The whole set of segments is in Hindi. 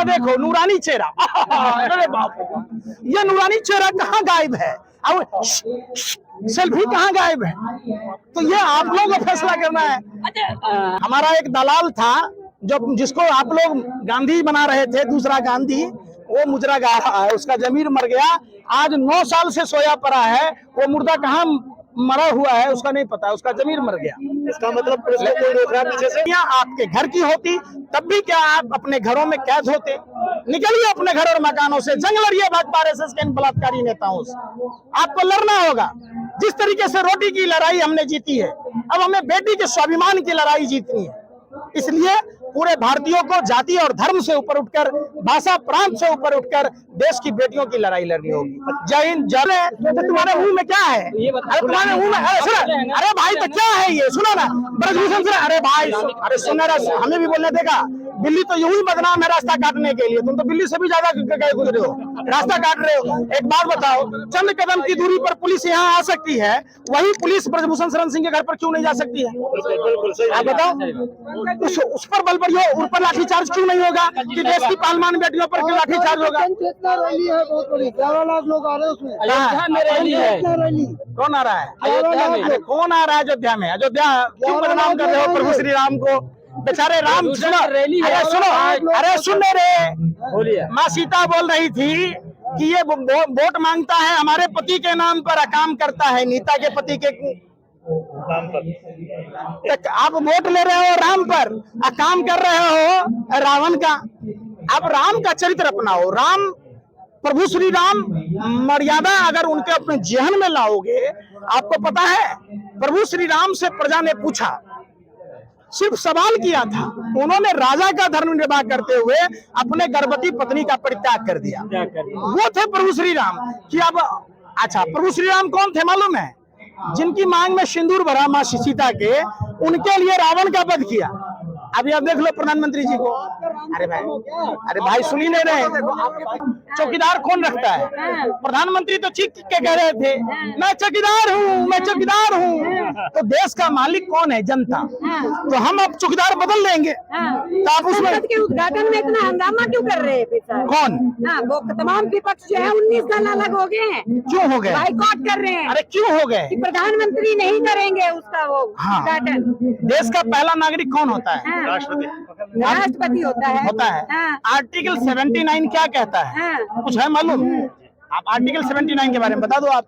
चेहरा देखो, नूरानी चेहरा। अरे बाप रे, ये नूरानी चेहरा कहाँ गायब है? अब सेल्फी कहाँ गायब है? तो ये आप लोगों को फैसला करना है। हमारा एक दलाल था जो जिसको आप लोग गांधी बना रहे थे, दूसरा गांधी, वो मुजरा गा रहा है, उसका जमीर मर गया। आज 9 साल से सोया पड़ा है, वो मुर्दा कहाँ मरा हुआ है उसका नहीं पता, उसका जमीर मर गया। इसका मतलब पुलिस को कोई रोक रहा पीछे से? आपके घर की होती तब भी क्या आप अपने घरों में कैद होते? निकलिए अपने घर और मकानों से, जंग लड़िए भाजपा आरएसएस के इन बलात्कारी नेताओं से। आपको लड़ना होगा। जिस तरीके से रोटी की लड़ाई हमने जीती है, अब हमें बेटी के स्वाभिमान की लड़ाई जीतनी है। इसलिए पूरे भारतीयों को जाति और धर्म से ऊपर उठकर, भाषा प्रांत से ऊपर उठकर देश की बेटियों की लड़ाई लड़नी होगी। जय हिंद, जय। तो तुम्हारे मुंह में क्या है? अरे तुम्हारे मुंह में, अरे भाई तो क्या है ये? सुनो ना ब्रजभूषण से, अरे भाई अरे सुनो ना, हमें भी बोलने देगा। दिल्ली तो यूं ही बदनाम है रास्ता काटने के लिए, तुम तो दिल्ली से भी ज्यादा गए गुजरे हो, रास्ता काट रहे हो। एक बात बताओ, चंद कदम की दूरी पर पुलिस यहाँ आ सकती है, वही पुलिस ब्रजभूषण शरण सिंह के घर पर क्यों नहीं जा सकती है? आप बताओ, उस पर बल बढ़ियो, उन पर लाठीचार्ज क्यों नहीं होगा कि देश की पालमान बेटियों पर क्यों लाठीचार्ज होगा? रैली है बहुत बड़ी, 11 लाख लोग आ रहे हैं उसमें। रैली कौन आ रहा है? अरे कौन आ रहा है अयोध्या में? अयोध्या क्यों बदनाम कर रहे हो प्रभु श्री राम को? बेचारे राम, सुनो, अरे सुनो, अरे सुन रे, बोलिए। माँ सीता बोल रही थी कि ये वोट मांगता है हमारे पति के नाम पर, काम करता है नीता के पति के नाम पर। आप वोट ले रहे हो राम पर, काम कर रहे हो रावण का। आप राम का चरित्र अपनाओ। राम, प्रभु श्री राम मर्यादा अगर उनके अपने जेहन में लाओगे, आपको पता है प्रभु श्री राम से प्रजा ने पूछा, सिर्फ सवाल किया था, उन्होंने राजा का धर्म निर्वाह करते हुए अपने गर्भवती पत्नी का परित्याग कर दिया। वो थे प्रभु श्री राम। कि अब अच्छा, प्रभु श्री राम कौन थे मालूम है? जिनकी मांग में सिंदूर भरा मां सीता के, उनके लिए रावण का वध किया। अभी आप देख लो प्रधानमंत्री जी को। अरे भाई सुन ही नहीं रहे। चौकीदार कौन रखता है? प्रधानमंत्री तो चीख के कह रहे थे, मैं चौकीदार हूँ, मैं चौकीदार हूँ। तो देश का मालिक कौन है? जनता। तो हम अब चौकीदार बदल देंगे। तो आप उसमें उद्घाटन में इतना हंगामा क्यों कर रहे हैं? कौन? वो तमाम विपक्ष जो है 19 साल अलग हो गए हैं। क्यों हो गए? बाइकआउट कर रहे हैं। अरे क्यों हो गए? प्रधानमंत्री नहीं करेंगे उसका वो उद्घाटन। देश का पहला नागरिक कौन होता है? राष्ट्रपति होता है। आर्टिकल 79 क्या कहता है? कुछ है मालूम? आप आर्टिकल 79 के बारे में बता दो। आप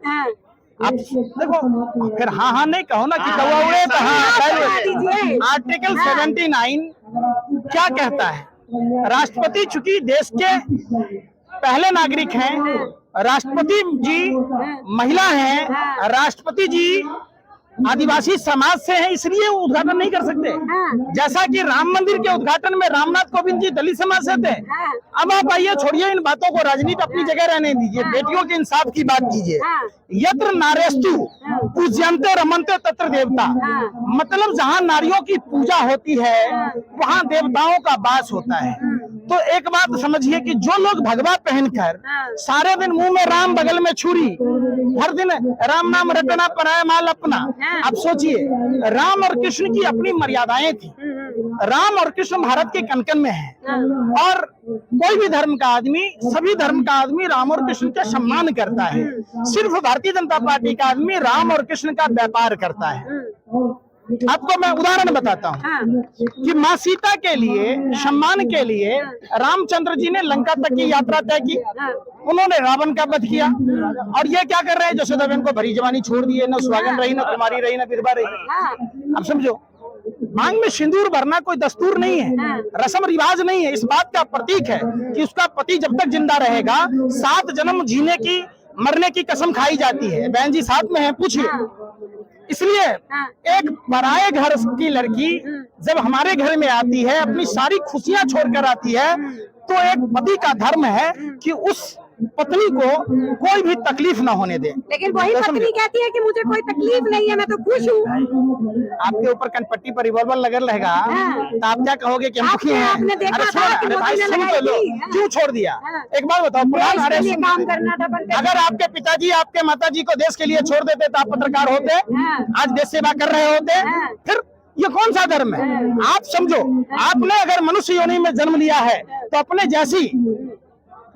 देखो, फिर हाँ नहीं कहो ना कि कौवा उड़े तो हाँ। आर्टिकल 79 क्या कहता है? राष्ट्रपति चूंकि देश के पहले नागरिक हैं, राष्ट्रपति जी महिला हैं, राष्ट्रपति जी आदिवासी समाज से हैं, इसलिए वो उद्घाटन नहीं कर सकते। जैसा कि राम मंदिर के उद्घाटन में रामनाथ कोविंद जी दलित समाज से थे। अब आप आइए, छोड़िए इन बातों को, राजनीति अपनी जगह रहने दीजिए, बेटियों के इंसाफ की बात कीजिए। यत्र नारेस्तु पूज्यन्ते रमन्ते तत्र देवता, मतलब जहाँ नारियों की पूजा होती है वहाँ देवताओं का वास होता है। तो एक बात समझिए कि जो लोग भगवा पहनकर सारे दिन मुंह में राम, बगल में छुरी, हर दिन राम नाम रटना पराया माल अपना। आप सोचिए, राम और कृष्ण की अपनी मर्यादाएं थी। राम और कृष्ण भारत के कन-कन में हैं, और कोई भी धर्म का आदमी, सभी धर्म का आदमी राम और कृष्ण का सम्मान करता है। सिर्फ भारतीय जनता पार्टी का आदमी राम और कृष्ण का व्यापार करता है। आपको मैं उदाहरण बताता हूँ कि माँ सीता के लिए, सम्मान के लिए रामचंद्र जी ने लंका तक की यात्रा तय की। उन्होंने रावण का वध किया। और ये क्या कर रहे हैं? जसोदा बेन को भरी जवानी छोड़ दिए, न सुहागन रही, न कुमारी रही, न विधवा रही। अब समझो, मांग में सिंदूर भरना कोई दस्तूर नहीं है, रस्म रिवाज नहीं है। इस बात का प्रतीक है कि उसका पति जब तक जिंदा रहेगा 7 जन्म जीने की, मरने की कसम खाई जाती है। बहन जी साथ में है, पूछिए। इसलिए एक पराये घर की लड़की जब हमारे घर में आती है, अपनी सारी खुशियां छोड़कर आती है, तो एक पति का धर्म है कि उस पत्नी को कोई भी तकलीफ ना होने दे। लेकिन वही पत्नी कहती है कि मुझे कोई तकलीफ नहीं है, मैं तो खुश हूँ। आपके ऊपर कनपट्टी पर रिवॉल्वर लगा रहेगा तो आप क्या कहोगे कि हम दुखी हैं? आपने देखा था कि मोदी ने लगाई थी। क्यों छोड़ दिया? एक बात बताओ, काम करना था। अगर आपके पिताजी, आपके माताजी को देश के लिए छोड़ देते तो आप पत्रकार होते, आज देश सेवा कर रहे होते। फिर ये कौन सा धर्म है? आप समझो, आपने अगर मनुष्य योनि में जन्म लिया है तो अपने जैसी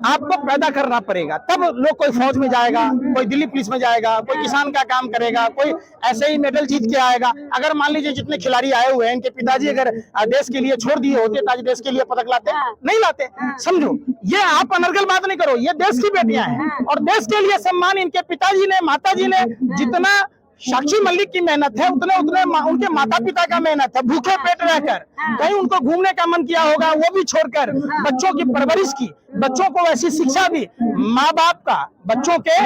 आपको पैदा करना पड़ेगा, तब लोग कोई फौज में जाएगा, कोई दिल्ली पुलिस में जाएगा, कोई किसान का काम करेगा, कोई ऐसे ही मेडल जीत के आएगा। अगर मान लीजिए जितने खिलाड़ी आए हुए हैं, इनके पिताजी अगर देश के लिए छोड़ दिए होते ताकि देश के लिए पदक लाते, नहीं लाते। समझो, ये आप अनर्गल बात नहीं करो, ये देश की बेटियां हैं और देश के लिए सम्मान इनके पिताजी ने, माताजी ने, जितना साक्षी मलिक की मेहनत है उतने उनके माता पिता का मेहनत है। भूखे पेट रहकर कहीं उनको घूमने का मन किया होगा, वो भी छोड़कर बच्चों की परवरिश की, बच्चों को ऐसी शिक्षा दी। माँ बाप का, बच्चों के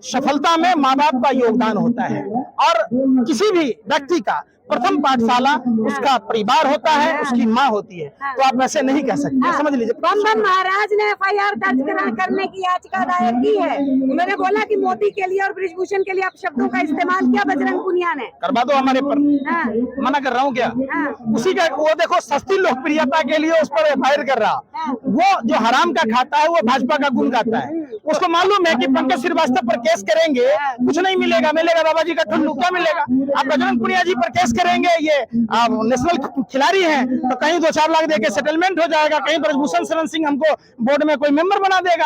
सफलता में माँ बाप का योगदान होता है और किसी भी व्यक्ति का प्रथम पाठशाला उसका परिवार होता है, उसकी माँ होती है। तो आप वैसे नहीं कह सकते, समझ लीजिए। बम महाराज ने FIR दर्ज करने की याचिका दायर की है। उन्होंने बोला कि मोदी के लिए और ब्रिजभूषण के लिए आप शब्दों का इस्तेमाल किया बजरंग पुनिया ने। करवा दो हमारे पर, मना कर रहा हूँ क्या? उसी का वो देखो सस्ती लोकप्रियता के लिए उस पर FIR कर रहा। वो जो हराम का खाता है वो भाजपा का गुण गाता है। उसको मालूम है कि पंकज श्रीवास्तव पर केस करेंगे कुछ नहीं मिलेगा, मिलेगा बाबा जी का ठुल्लू, क्या मिलेगा? आप बजरंग पुनिया जी पर केस करेंगे, ये नेशनल खिलाड़ी हैं, तो कहीं 2-4 लाख देके सेटलमेंट हो जाएगा, कहीं ब्रजभूषण शरण सिंह हमको बोर्ड में कोई मेंबर बना देगा।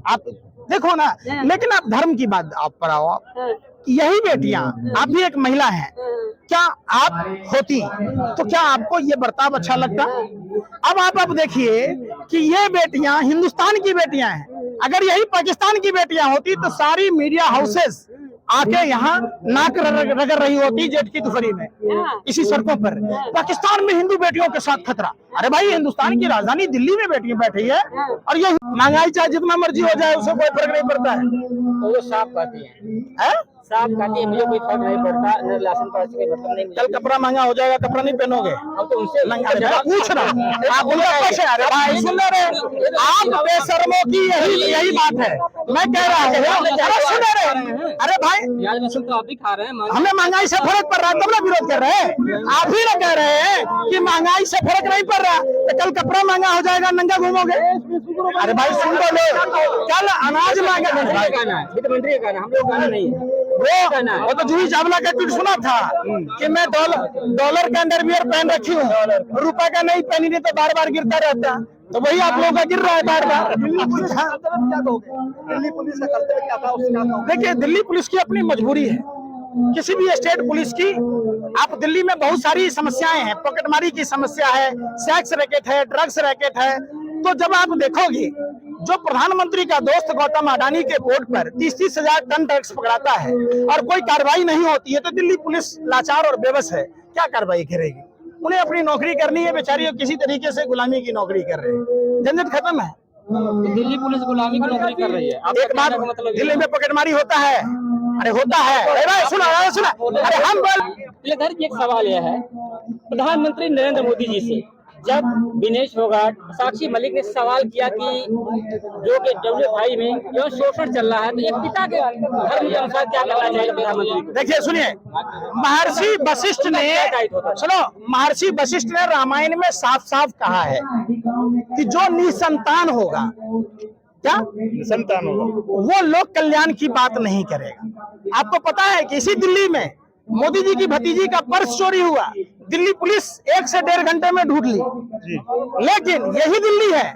आप देखो ना, लेकिन आप धर्म की बात आप पर आओ। यही बेटियां, आप भी एक महिला हैं, क्या आप होती तो क्या आपको ये बर्ताव अच्छा लगता? अब देखिए कि ये बेटियां हिंदुस्तान की बेटियां हैं। अगर यही पाकिस्तान की बेटियां होती तो सारी मीडिया हाउसेस आके यहाँ नाक रगड़ रही होती जेठ की दोपहरी में, इसी सड़कों पर। पाकिस्तान में हिंदू बेटियों के साथ खतरा। अरे भाई, हिंदुस्तान की राजधानी दिल्ली में बेटियां बैठी है और ये महंगाई चाहे जितना मर्जी हो जाए उसे कोई फर्क नहीं पड़ता है। वो साफ कहती है, साफ कहती है, मुझे कोई फर्क नहीं पड़ता, राशन कार्ड से मतलब नहीं। कल कपड़ा महंगा हो जाएगा, कपड़ा नहीं पहनोगे? अब तो उनसे पूछ रहा आप उनका कैसे? अरे भाई सुन रहे, आप बेशर्मों की यही बात है। मैं कह रहा हूँ, सुन रहे, अरे भाई प्याज लहसुन तो आप भी खा रहे हैं, हमें महंगाई से फर्क पड़ रहा है तब ना विरोध कर रहे हैं। आप ही ना कह रहे हैं कि महंगाई से फर्क नहीं पड़ रहा, तो कल कपड़ा महंगा हो जाएगा, नंगा घूमोगे? अरे भाई सुन लो, कल अनाज महंगा, वित्त मंत्री का कहना, हम लोग कहना नहीं है। वो तो जूही चावला का ट्वीट सुना था कि मैं डॉलर का अंडरवियर पहन रखी हूँ, रुपए का नहीं पहनी नहीं तो बार बार गिरता रहता। तो वही आप लोगों का गिर रहा है बार बार। दिल्ली पुलिस का कर्तव्य क्या था, उसका देखिए, दिल्ली पुलिस की अपनी मजबूरी है, किसी भी स्टेट पुलिस की। आप दिल्ली में बहुत सारी समस्याएं हैं, पॉकेटमारी की समस्या है, सेक्स रैकेट है, ड्रग्स रैकेट है। तो जब आप देखोगे जो प्रधानमंत्री का दोस्त गौतम अडानी के बोर्ड पर 30-30 हजार टन ड्रग्स पकड़ाता है और कोई कार्रवाई नहीं होती है, तो दिल्ली पुलिस लाचार और बेबस है, क्या कार्रवाई करेगी? उन्हें अपनी नौकरी करनी है, बेचारी किसी तरीके से गुलामी की नौकरी कर रहे हैं, झंझट खत्म है। दिल्ली पुलिस गुलामी की नौकरी कर रही है। एक बात, दिल्ली में पॉकेटमारी होता है, अरे होता है। अरे सुना, अरे हम बोल, एक सवाल यह है, प्रधानमंत्री नरेंद्र मोदी जी से जब विनेश फोगाट, साक्षी मलिक ने सवाल किया कि जो कि WFI में जो शोषण चल रहा है, तो एक पिता के धर्म के अनुसार क्या करना चाहिए प्रधानमंत्री? देखिए सुनिए, महर्षि वशिष्ठ ने, सुनो, महर्षि वशिष्ठ ने रामायण में साफ साफ कहा है कि जो निसंतान होगा, क्या संतान होगा, वो लोक कल्याण की बात नहीं करेगा। आपको पता है कि इसी दिल्ली में मोदी जी की भतीजी का पर्स चोरी हुआ, दिल्ली पुलिस 1 से 1.5 घंटे में ढूंढ ली। लेकिन यही दिल्ली है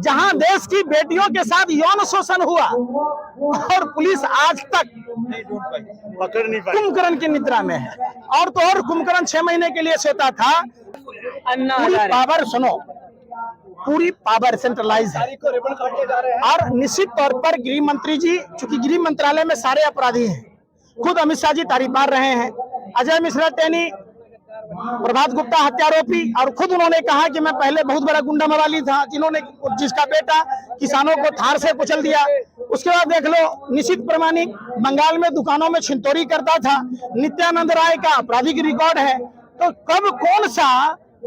जहां देश की बेटियों के साथ यौन शोषण हुआ और पुलिस आज तक पकड़ नहीं पाई, कुंभकर्ण की निद्रा में है। और तो और कुंभकर्ण 6 महीने के लिए सोता था। पूरी पावर, सुनो, पूरी पावर सेंट्रलाइज है और निश्चित तौर पर गृह मंत्री जी, चूंकि गृह मंत्रालय में सारे अपराधी हैं, खुद अमित शाह जी तारीफ मार रहे हैं, अजय मिश्रा टेनी, प्रभात गुप्ता हत्यारोपी, और खुद उन्होंने कहा कि मैं पहले बहुत बड़ा गुंडा मवाली था, जिसका बेटा किसानों को थार से कुचल दिया। उसके बाद देख लो, निशित प्रमाणिक बंगाल में दुकानों में छिनतोरी करता था, नित्यानंद राय का आपराधिक रिकॉर्ड है। तो कब कौन सा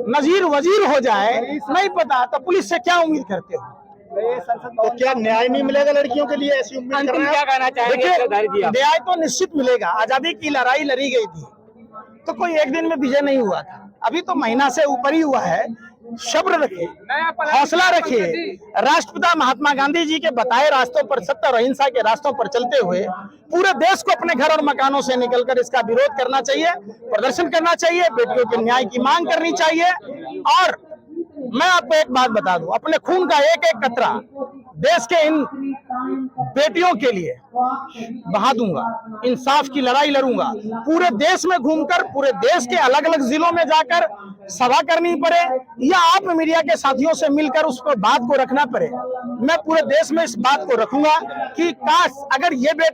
नजीर वजीर हो जाए नहीं पता, तो पुलिस से क्या उम्मीद करते हो? तो क्या न्याय नहीं मिलेगा लड़कियों के लिए, ऐसी उम्मीद कर रहे हैं? क्या कहना चाहेंगे? न्याय तो निश्चित मिलेगा। आजादी की लड़ाई लड़ी गई थी तो कोई एक दिन में विजय नहीं हुआ था, अभी तो महीना से ऊपर ही हुआ है। सब्र रखिए, हौसला रखिए। राष्ट्रपिता महात्मा गांधी जी के बताए रास्तों पर, सत्य और अहिंसा के रास्तों पर चलते हुए पूरे देश को अपने घर और मकानों से निकलकर इसका विरोध करना चाहिए, प्रदर्शन करना चाहिए, बेटियों के न्याय की मांग करनी चाहिए। और मैं आपको एक बात बता दूं, अपने खून का एक एक कतरा देश के इन बेटियों के लिए बहा दूंगा, इंसाफ की लड़ाई लड़ूंगा। पूरे देश में घूमकर, पूरे देश के अलग अलग जिलों में जाकर सभा करनी पड़े या आप मीडिया के साथियों से मिलकर उस पर बात को रखना पड़े, मैं पूरे देश में इस बात को रखूंगा कि काश अगर ये बेटी